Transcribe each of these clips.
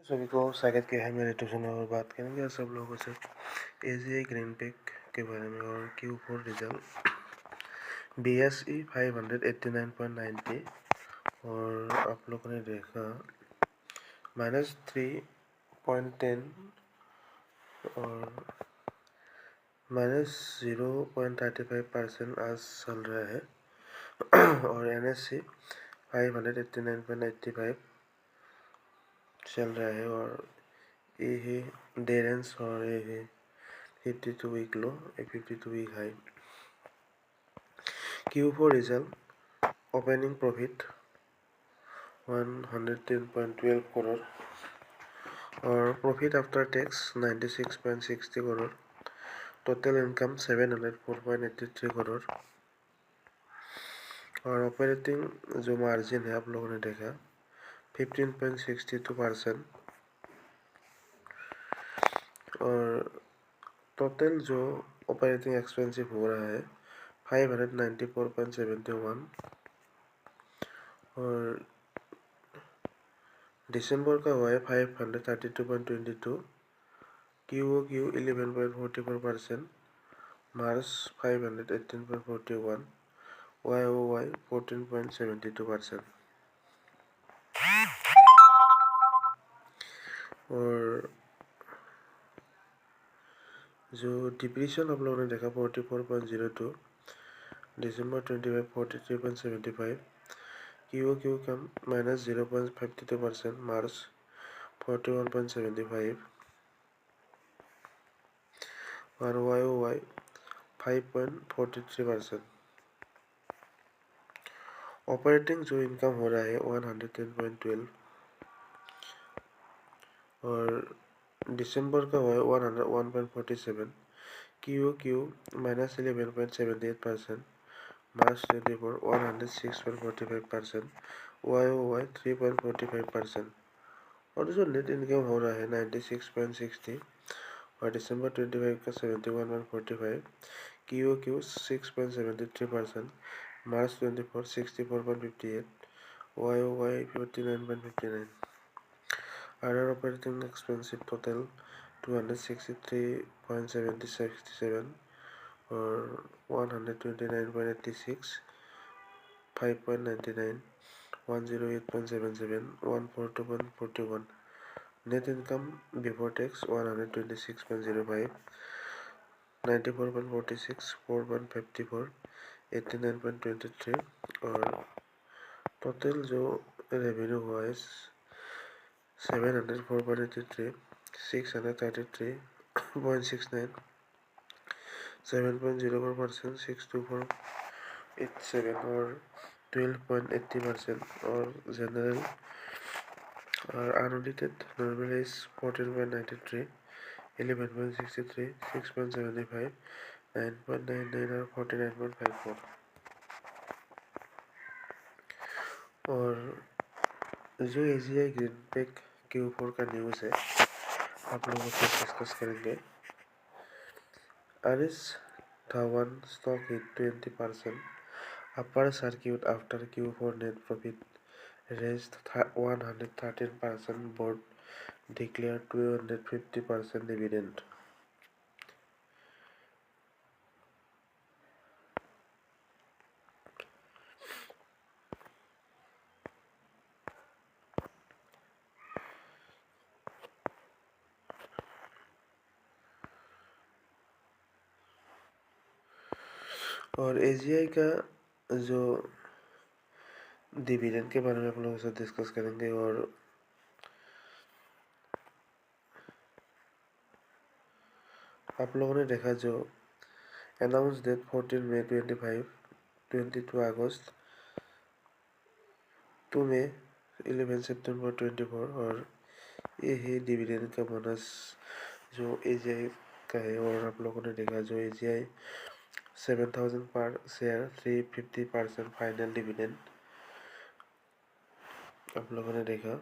सभी को स्वागत किया है मेरे ट्यूशन और बात करेंगे सब लोगों से एजी ग्रीनपेक के बारे में और Q4 रिजल्ट BSE 589.90 और आप लोगों ने देखा -3.10 और -0.35% आज चल रहा है और NSE 589.85 चल रहा है और ये है डेरेंस और ये है 52 week low 52 week high. Q4 result opening profit 110.12 crore और profit after tax 96.60 crore. Total income 704.83 crore और ऑपरेटिंग जो मार्जिन है आप लोगों ने देखा 15.62% और टोटल जो ऑपरेटिंग एक्सपेंसिव हो रहा है 594.71 और दिसंबर का हुआ है 532.22 QOQ 11.44% मार्च 518.41 YOY 14.72% और जो डिप्रीशिएशन आप लोगों ने देखा 44.02 दिसंबर 25 43.75 QOQ कम -0.52% मार्च 41.75 और YOY 5.43%। ऑपरेटिंग जो इनकम हो रहा है 110.12 और दिसंबर का हुआ है 101.47 QOQ -11.78% मार्च 24 106.45% YOY 3.45% और जो नेट इनकम हो रहा है 96.60 और दिसंबर 25 का 71.45 QOQ 6.73% March 24 64.58 YOY 59.59 Other operating expenses total 263.77 or 129.86 5.99 108.77 142.41 Net income before tax 126.05 94.46 4.54 89.23 और टोटल जो रेवेन्यू हुआ है 704.83 633.69 7.04% 624.87 और 12.80% और जनरल और unaudited normalized 14.93 11.63 6.75 9.99 और 49.54 और जो एजीआई ग्रीनपेक Q4 का न्यूज़ है आप लोगों से डिस्कस करेंगे। Aris Dhawan stock hit 20% upper circuit after Q4 net profit raised 113%. Board declared 250% dividend. और एजीआई का जो डिविडेंड के बारे में आप लोगों से डिस्कस करेंगे और आप लोगों ने देखा जो अनाउंस डेट 14 मई 25 22 अगस्त 2 मई 11 सितंबर 24 और ये है डिविडेंड का बोनस जो एजीआई का है और आप लोगों ने देखा जो एजीआई 7,000 पर शेयर 350% फाइनल डिविडेंड आप लोगों ने देखा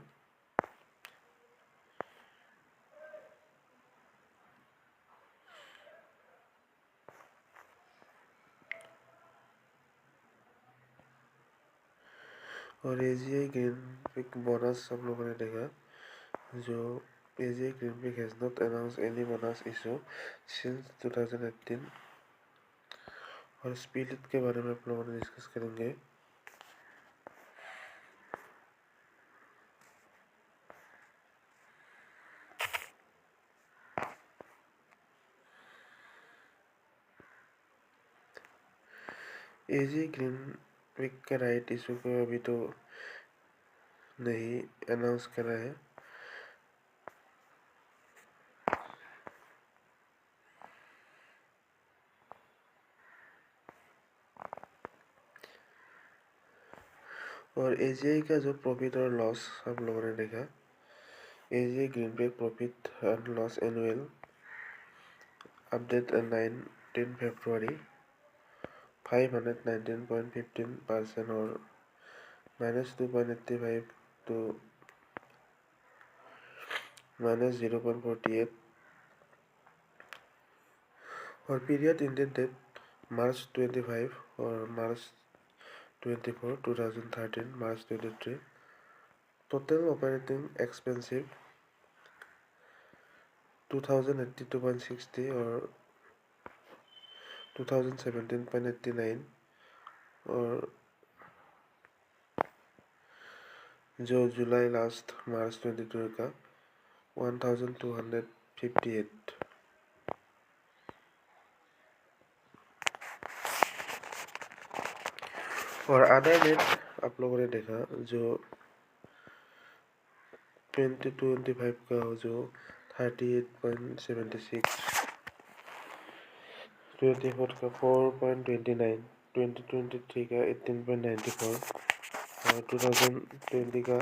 और एजीआई ग्रीनपेक बोनस आप लोगों ने देखा जो Agi Greenpac has not announced any bonus issue since 2018 और स्पिलिट के बारे में आप लोगों ने डिस्कस करेंगे। Agi Greenpac का राइट इशू को अभी तो नहीं अनाउंस करा है। और एजीआई का जो प्रॉफिट और लॉस आप लोगों ने देखा, AGI Greenpack profit and loss annual update 19 फरवरी 519.15% और -2.85 to -0.48 और पीरियड इंडेंटेड मार्च 25 और मार्च 24 2013 मार्च 23 टोटल ऑपरेटिंग एक्सपेंसिव 2082.60 और 2017.89 और जो जुलाई लास्ट मार्च 22 का 1258 और अदर नेट आप लोगों ने देखा जो 2025 का जो 38.76, 24 का 4.29, 2023 का 18.94 और 2020 का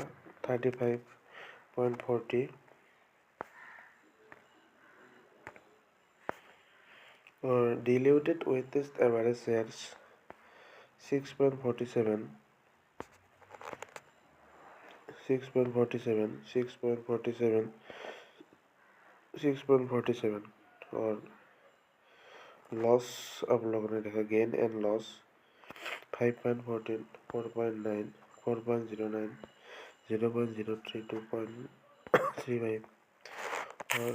35.40 और diluted weighted average shares 6.47 और लॉस आप लोगों ने देखा गेन एंड लॉस 5.14 4.9 4.09 0.03 2.35 और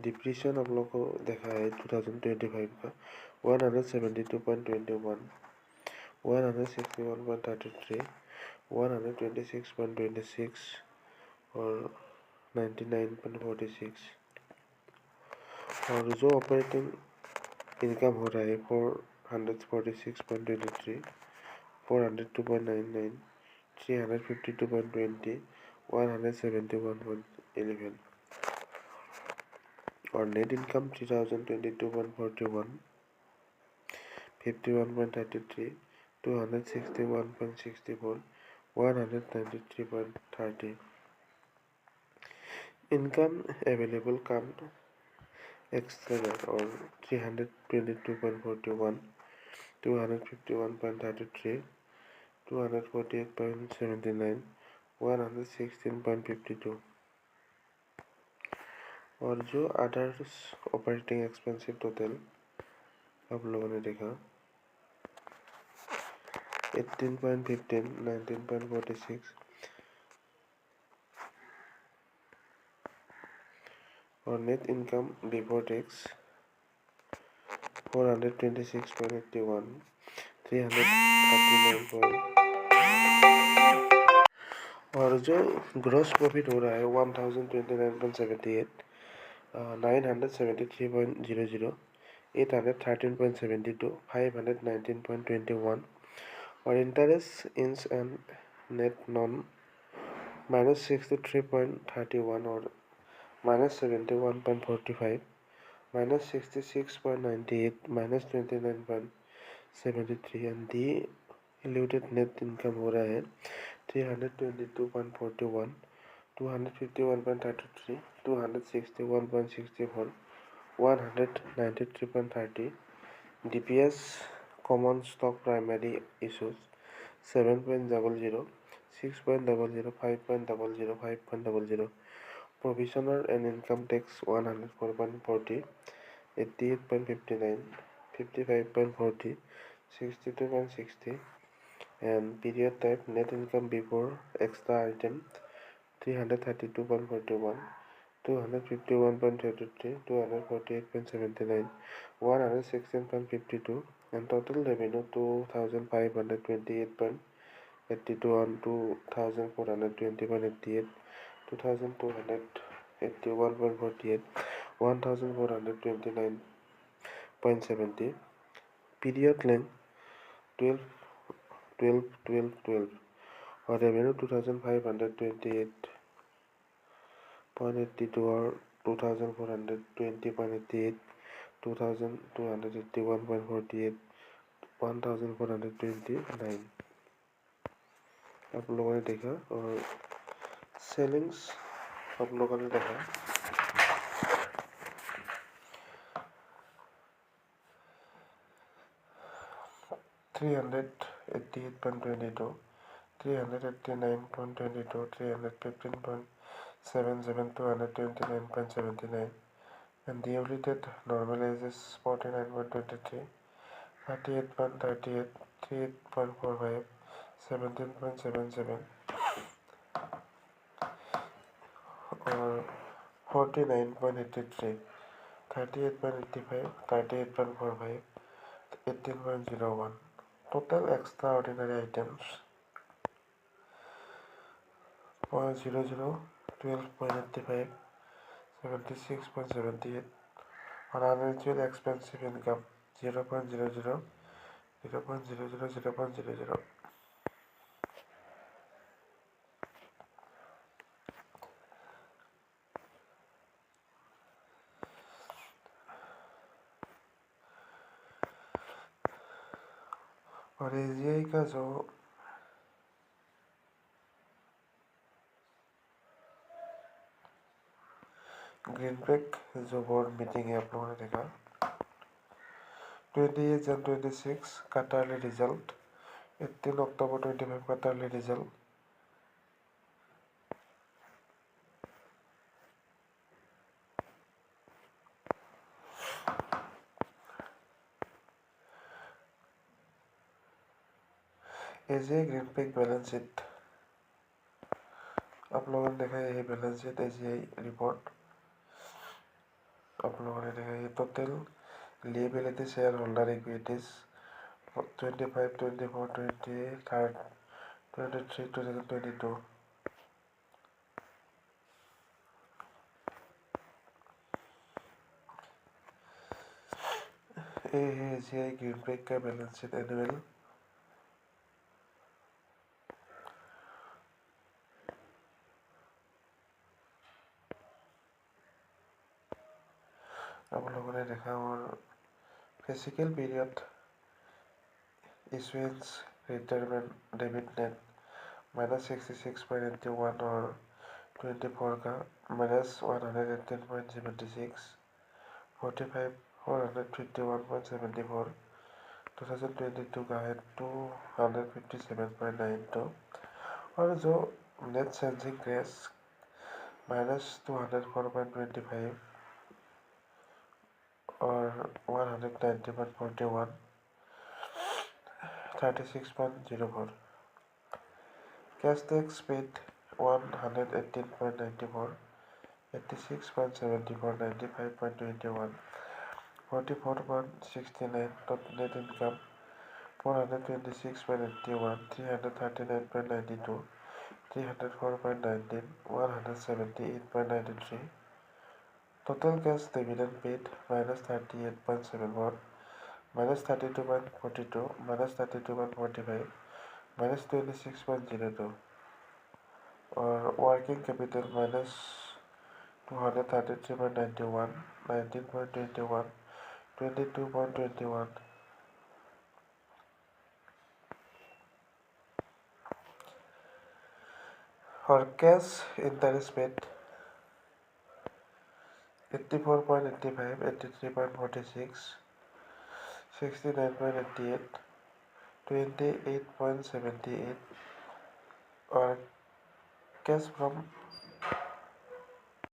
डिप्रेशन आप लोग को देखा है 2025 का 172.21 161.33 126.26 और 99.46 और जो ऑपरेटिंग इनकम हो रहा है 446.23 402.99 352.20 171.11 और नेट इनकम 3022.41 51.33 261.64 193.30 इनकम अवेलेबल कम एक्सटेंडर और 322.41 251.33 248.79 116.52 और जो अदर्स ऑपरेटिंग एक्सपेंसिव टोटल आप लोगों ने देखा 18.15 19.46 और नेट इनकम बिफोर टैक्स 426.81 339. और जो ग्रॉस प्रॉफिट हो रहा है 1029.78 973.00 813.72 519.21 और इंटरेस्ट इंस एंड नेट नॉन -63.31 और -71.45 -66.98 -29.73 एंड diluted net income हो रहा है 322.41 251.33 261.64 193.30 DPS common stock primary issues 7.00 6.00 5.00 5.00 provisional and income tax 104.40 88.59 55.40 62.60 and period type net income before extra item 332.41, 251.33, 248.79, 116.52, and total revenue 2,528.82 on 2,420.88, 2,281.48, 1,429.70. Period length 12, 12, 12, 12. Or revenue 2,528.82 or 2,420.88, 2,281.48, 1,429. आप लोगों ने देखा और ceilings आप लोगों ने देखा 388.22, 389.22, 315.77, 229.79, and the diluted normalizes 49.23, 38.38, 38.45, 17.77, or 49.83, 38.85, 38.45, 18.01. Total extraordinary items 0.00, 12.85, 76.78, on unusual expensive income 0.00, 0.00, 0.00. और एजीआई का जो ग्रीनपैक जो बोर्ड मीटिंग है आप लोगों ने देखा 28 Jan 26 quarterly result, 18 October 25 quarterly result, AGI Greenpack balance sheet आप लोगों ने देखा यही बैलेंस शीट एजीआई रिपोर्ट आप लोगों ने देखा ये टोटल liability shareholder equities 25, 24, 23, 2022. ये है एजीआई ग्रीनपैक का बैलेंस शीट एनुअल आप लोगों ने देखा और physical period issuance retirement debit net -66.81 और 24 का -118.76, 45 451.74, 2022 का है 257.92 और जो नेट चेंजिंग कैश -204.25 और 190.41, 36.04. Cash tax paid 118.94, 86.74, 95.21, 44.69. Net income 426.81, 339.92, 304.19, 178.93. Total cash dividend paid -38.74, -32.42, -32.45, -26.02, or working capital -233.91, 19.21, 22.21. Or cash interest paid 84.85, 83.46, 69.88, 28.78, or cash from